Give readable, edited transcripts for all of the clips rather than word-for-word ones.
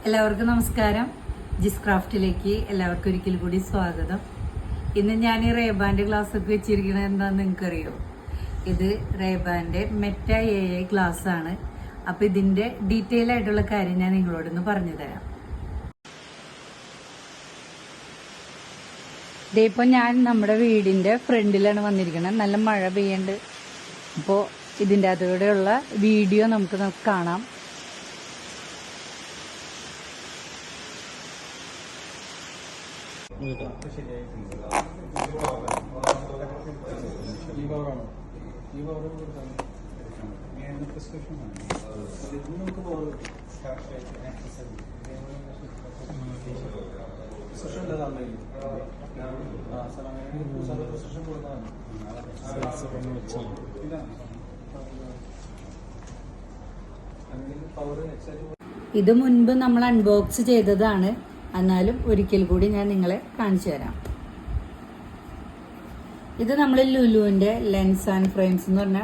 എല്ലാവർക്കും നമസ്കാരം. ജിസ് ക്രാഫ്റ്റിലേക്ക് എല്ലാവർക്കും ഒരിക്കൽ കൂടി സ്വാഗതം. ഇന്ന് ഞാൻ ഈ റേബാൻ്റെ ഗ്ലാസ് ഒക്കെ വെച്ചിരിക്കുന്നത് എന്താണെന്ന് നിങ്ങൾക്കറിയോ? ഇത് റേബാൻ്റെ മെറ്റ AI ഗ്ലാസ് ആണ്. അപ്പോൾ ഇതിൻ്റെ ഡീറ്റെയിൽ ആയിട്ടുള്ള കാര്യം ഞാൻ നിങ്ങളോടൊന്ന് പറഞ്ഞു തരാം. ഇതിപ്പോൾ ഞാൻ നമ്മുടെ വീടിൻ്റെ ഫ്രണ്ടിലാണ് വന്നിരിക്കുന്നത്. നല്ല മഴ പെയ്യുന്നുണ്ട്. അപ്പോൾ ഇതിൻ്റെ അതിലൂടെയുള്ള വീഡിയോ നമുക്ക് കാണാം. ഇത് മുൻപ് നമ്മൾ അൺബോക്സ് ചെയ്തതാണ്, എന്നാലും ഒരിക്കൽ കൂടി ഞാൻ നിങ്ങളെ കാണിച്ചു തരാം. ഇത് നമ്മൾ ലുലുവിൻ്റെ ലെൻസ് ആൻഡ് ഫ്രെയിംസ് എന്ന് പറഞ്ഞ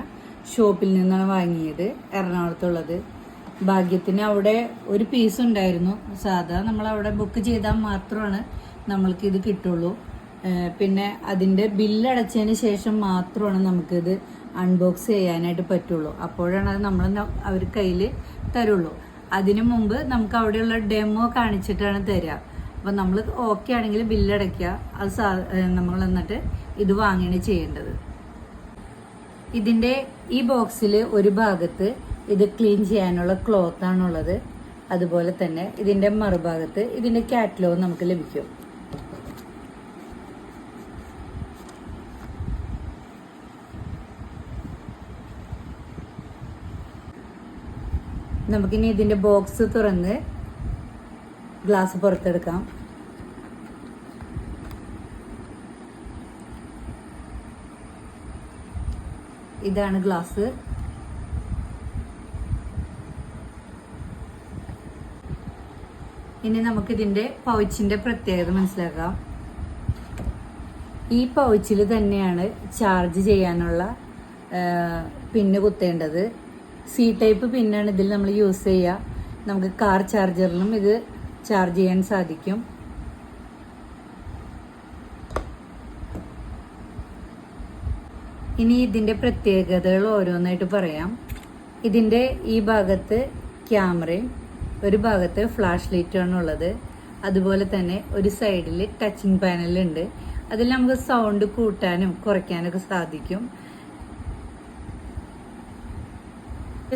ഷോപ്പിൽ നിന്നാണ് വാങ്ങിയത്, എറണാകുളത്തുള്ളത്. ഭാഗ്യത്തിന് അവിടെ ഒരു പീസ് ഉണ്ടായിരുന്നു. സാധാ നമ്മൾ അവിടെ ബുക്ക് ചെയ്താൽ മാത്രമാണ് നമ്മൾക്ക് ഇത് കിട്ടുള്ളൂ. പിന്നെ അതിൻ്റെ ബില്ലടച്ചതിന് ശേഷം മാത്രമാണ് നമുക്കിത് അൺബോക്സ് ചെയ്യാനായിട്ട് പറ്റുള്ളൂ. അപ്പോഴാണ് അത് നമ്മൾ അവർ കയ്യിൽ തരുള്ളൂ. അതിനു മുമ്പ് നമുക്ക് അവിടെയുള്ള ഡെമോ കാണിച്ചിട്ടാണ് തരിക. അപ്പം നമ്മൾ ഓക്കെ ആണെങ്കിൽ ബില്ലടയ്ക്കുക. അത് നമ്മൾ എന്നിട്ട് ഇത് വാങ്ങുകയാണ് ചെയ്യേണ്ടത്. ഇതിൻ്റെ ഈ ബോക്സിൽ ഒരു ഭാഗത്ത് ഇത് ക്ലീൻ ചെയ്യാനുള്ള ക്ലോത്താണുള്ളത്. അതുപോലെ തന്നെ ഇതിൻ്റെ മറുഭാഗത്ത് ഇതിൻ്റെ കാറ്റലോഗ് നമുക്ക് ലഭിക്കും. നമുക്കിനി ഇതിൻ്റെ ബോക്സ് തുറന്ന് ഗ്ലാസ് പുറത്തെടുക്കാം. ഇതാണ് ഗ്ലാസ്. ഇനി നമുക്കിതിൻ്റെ പൗച്ചിൻ്റെ പ്രത്യേകത മനസ്സിലാക്കാം. ഈ പൗച്ചിൽ തന്നെയാണ് ചാർജ് ചെയ്യാനുള്ള പിന്ന് കുത്തേണ്ടത്. സി ടൈപ്പ് പിന്നാണ് ഇതിൽ നമ്മൾ യൂസ് ചെയ്യുക. നമുക്ക് കാർ ചാർജറിലും ഇത് ചാർജ് ചെയ്യാൻ സാധിക്കും. ഇനി ഇതിൻ്റെ പ്രത്യേകതകൾ ഓരോന്നായിട്ട് പറയാം. ഇതിൻ്റെ ഈ ഭാഗത്ത് ക്യാമറയും ഒരു ഭാഗത്ത് ഫ്ലാഷ് ലൈറ്റുമാണ് ഉള്ളത്. അതുപോലെ തന്നെ ഒരു സൈഡിൽ ടച്ചിങ് പാനലുണ്ട്. അതിൽ നമുക്ക് സൗണ്ട് കൂട്ടാനും കുറയ്ക്കാനൊക്കെ സാധിക്കും.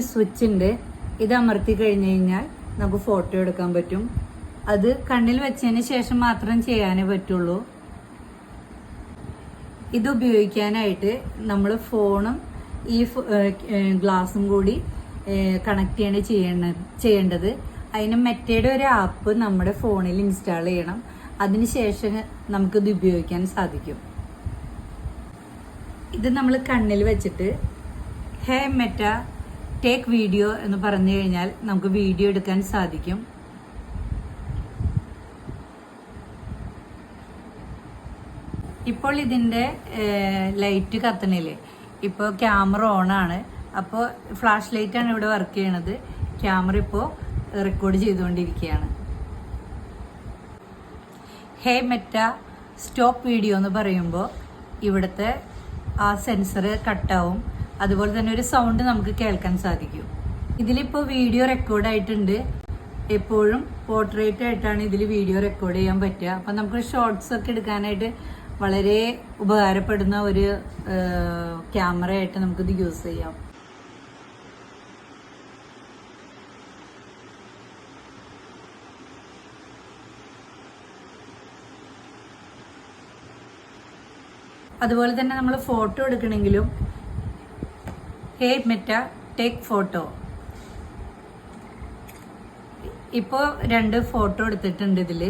സ്വിച്ച് ഉണ്ട്. ഇത് അമർത്തി കഴിഞ്ഞ് കഴിഞ്ഞാൽ നമുക്ക് ഫോട്ടോ എടുക്കാൻ പറ്റും. അത് കണ്ണിൽ വെച്ചതിന് ശേഷം മാത്രം ചെയ്യാനേ പറ്റുള്ളൂ. ഇത് ഉപയോഗിക്കാനായിട്ട് നമ്മൾ ഫോണും ഈ ഗ്ലാസും കൂടി കണക്ട് ചെയ്യേണ്ടത്. അതിന് മെറ്റയുടെ ഒരു ആപ്പ് നമ്മുടെ ഫോണിൽ ഇൻസ്റ്റാൾ ചെയ്യണം. അതിനുശേഷം നമുക്കിത് ഉപയോഗിക്കാൻ സാധിക്കും. ഇത് നമ്മൾ കണ്ണിൽ വെച്ചിട്ട് ഹേ മെറ്റ ടേക്ക് വീഡിയോ എന്ന് പറഞ്ഞു കഴിഞ്ഞാൽ നമുക്ക് വീഡിയോ എടുക്കാൻ സാധിക്കും. ഇപ്പോൾ ഇതിൻ്റെ ലൈറ്റ് കത്തണില്ലേ? ഇപ്പോൾ ക്യാമറ ഓണാണ്. അപ്പോൾ ഫ്ലാഷ് ലൈറ്റാണ് ഇവിടെ വർക്ക് ചെയ്യണത്. ക്യാമറ ഇപ്പോൾ റെക്കോർഡ് ചെയ്തുകൊണ്ടിരിക്കുകയാണ്. ഹേ മെറ്റ സ്റ്റോപ്പ് വീഡിയോ എന്ന് പറയുമ്പോൾ ഇവിടുത്തെ ആ സെൻസർ കട്ടാവും. അതുപോലെ തന്നെ ഒരു സൗണ്ട് നമുക്ക് കേൾക്കാൻ സാധിക്കും. ഇതിലിപ്പോൾ വീഡിയോ റെക്കോർഡായിട്ടുണ്ട്. എപ്പോഴും പോർട്രേറ്റ് ആയിട്ടാണ് ഇതിൽ വീഡിയോ റെക്കോർഡ് ചെയ്യാൻ പറ്റുക. അപ്പം നമുക്ക് ഷോർട്സ് ഒക്കെ എടുക്കാനായിട്ട് വളരെ ഉപകാരപ്പെടുന്ന ഒരു ക്യാമറയായിട്ട് നമുക്കിത് യൂസ് ചെയ്യാം. അതുപോലെ തന്നെ നമ്മൾ ഫോട്ടോ എടുക്കണമെങ്കിലും ഹേ മെറ്റ ടേക്ക് ഫോട്ടോ. ഇപ്പോൾ 2 ഫോട്ടോ എടുത്തിട്ടുണ്ട് ഇതിൽ.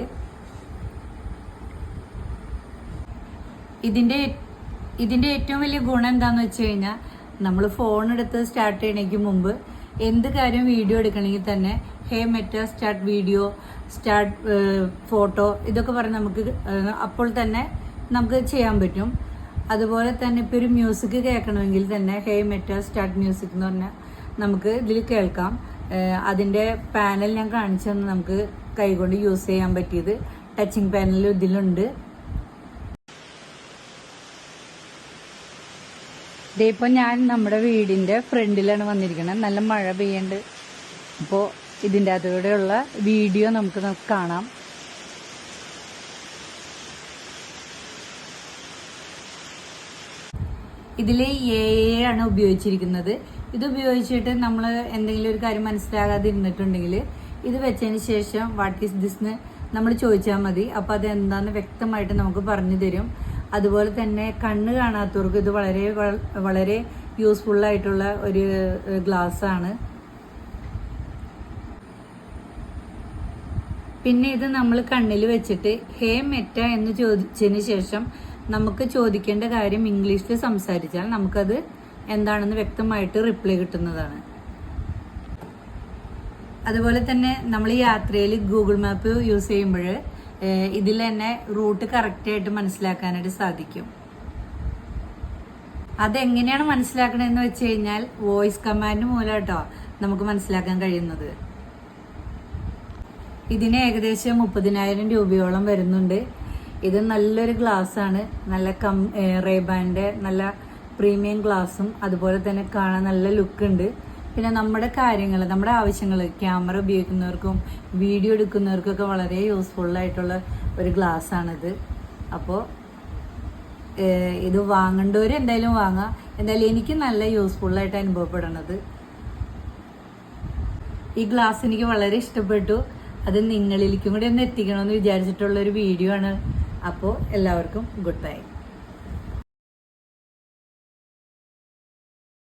ഇതിൻ്റെ ഏറ്റവും വലിയ ഗുണം എന്താണെന്ന് വെച്ച് കഴിഞ്ഞാൽ നമ്മൾ ഫോൺ എടുത്ത് സ്റ്റാർട്ട് ചെയ്യണമെങ്കിൽ മുമ്പ് എന്ത് കാര്യം വീഡിയോ എടുക്കണമെങ്കിൽ തന്നെ hey Meta start video, start photo ഇതൊക്കെ പറഞ്ഞ് നമുക്ക് അപ്പോൾ തന്നെ നമുക്ക് ചെയ്യാൻ പറ്റും. അതുപോലെ തന്നെ ഇപ്പോൾ ഒരു മ്യൂസിക് കേൾക്കണമെങ്കിൽ തന്നെ ഹേ മെറ്റ സ്റ്റാർട്ട് മ്യൂസിക് എന്ന് പറഞ്ഞാൽ നമുക്ക് ഇതിൽ കേൾക്കാം. അതിൻ്റെ പാനൽ ഞാൻ കാണിച്ചു തന്നു, നമുക്ക് കൈകൊണ്ട് യൂസ് ചെയ്യാൻ പറ്റിയത്. ടച്ചിങ് പാനൽ ഇതിലുണ്ട്. ഇതിപ്പോൾ ഞാൻ നമ്മുടെ വീടിൻ്റെ ഫ്രണ്ടിലാണ് വന്നിരിക്കുന്നത്. നല്ല മഴ പെയ്യുന്നുണ്ട്. അപ്പോൾ ഇതിൻ്റെ അതിലൂടെയുള്ള വീഡിയോ നമുക്ക് കാണാം. ഇതിൽ AI ആണ് ഉപയോഗിച്ചിരിക്കുന്നത്. ഇത് ഉപയോഗിച്ചിട്ട് നമ്മൾ എന്തെങ്കിലും ഒരു കാര്യം മനസ്സിലാകാതെ ഇരുന്നിട്ടുണ്ടെങ്കിൽ ഇത് വെച്ചതിന് ശേഷം വാട്ട് ഈസ് ദിസ്ന്ന് നമ്മൾ ചോദിച്ചാൽ മതി. അപ്പോൾ അത് എന്താണെന്ന് വ്യക്തമായിട്ട് നമുക്ക് പറഞ്ഞു തരും. അതുപോലെ തന്നെ കണ്ണ് കാണാത്തവർക്ക് ഇത് വളരെ വളരെ യൂസ്ഫുള്ളായിട്ടുള്ള ഒരു ഗ്ലാസ് ആണ്. പിന്നെ ഇത് നമ്മൾ കണ്ണിൽ വെച്ചിട്ട് ഹേ മെറ്റ എന്ന് ചോദിച്ചതിന് ശേഷം നമുക്ക് ചോദിക്കേണ്ട കാര്യം ഇംഗ്ലീഷിൽ സംസാരിച്ചാൽ നമുക്കത് എന്താണെന്ന് വ്യക്തമായിട്ട് റിപ്ലൈ കിട്ടുന്നതാണ്. അതുപോലെ തന്നെ നമ്മൾ ഈ യാത്രയിൽ ഗൂഗിൾ മാപ്പ് യൂസ് ചെയ്യുമ്പോൾ ഇതിൽ തന്നെ റൂട്ട് കറക്റ്റായിട്ട് മനസ്സിലാക്കാനായിട്ട് സാധിക്കും. അതെങ്ങനെയാണ് മനസ്സിലാക്കണമെന്ന് വെച്ച് കഴിഞ്ഞാൽ വോയിസ് കമാൻഡ് മൂലം കേട്ടോ നമുക്ക് മനസ്സിലാക്കാൻ കഴിയുന്നത്. ഇതിന് ഏകദേശം 30,000 രൂപയോളം വരുന്നുണ്ട്. ഇത് നല്ലൊരു ഗ്ലാസ്സാണ്. നല്ല റേബാൻ്റെ നല്ല പ്രീമിയം ഗ്ലാസും അതുപോലെ തന്നെ കാണാൻ നല്ല ലുക്ക് ഉണ്ട്. പിന്നെ നമ്മുടെ കാര്യങ്ങൾ, നമ്മുടെ ആവശ്യങ്ങൾ, ക്യാമറ ഉപയോഗിക്കുന്നവർക്കും വീഡിയോ എടുക്കുന്നവർക്കൊക്കെ വളരെ യൂസ്ഫുള്ളായിട്ടുള്ള ഒരു ഗ്ലാസ്സാണിത്. അപ്പോൾ ഇത് വാങ്ങേണ്ടവർ എന്തായാലും വാങ്ങാം. എന്തായാലും എനിക്ക് നല്ല യൂസ്ഫുള്ളായിട്ട് അനുഭവപ്പെടണത്. ഈ ഗ്ലാസ് എനിക്ക് വളരെ ഇഷ്ടപ്പെട്ടു. അത് നിങ്ങളിലേക്കും കൂടി ഒന്ന് എത്തിക്കണമെന്ന് വിചാരിച്ചിട്ടുള്ളൊരു വീഡിയോ ആണ്. അപ്പോൾ എല്ലാവർക്കും ഗുഡ് ബൈ.